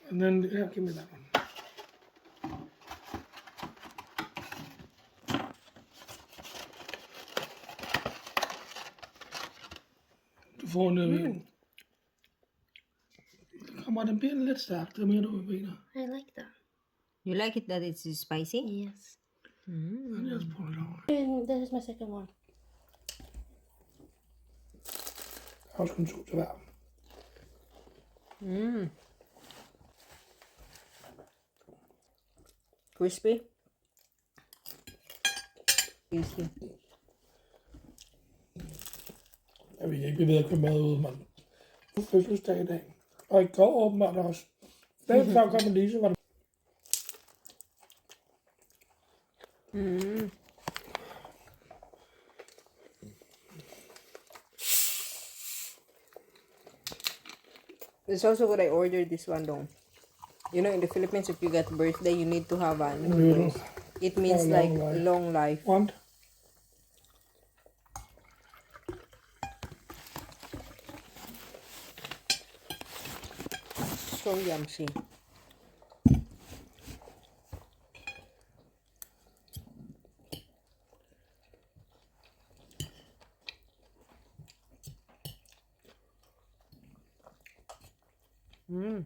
And then, yeah, give me that one. Får nu... Kommer den bli lite stark, det menar du, Vina? I like that. You like it that it's spicy? Yes. Mm. Just pull it out. And this is my second one. Jag ska inte tyvärr. Mm. Crispy. Tasty. Jeg vil ikke ved at købe mad ud, mand. Nu er fødselsdag i dag. Og i går åbenbart også. Dagen før kom Lise, var det... Mm. It's also good I ordered this one though. You know, in the Philippines, if you get birthday, you need to have a noodles. It means long like life. long life. Want? So yummy. Mm.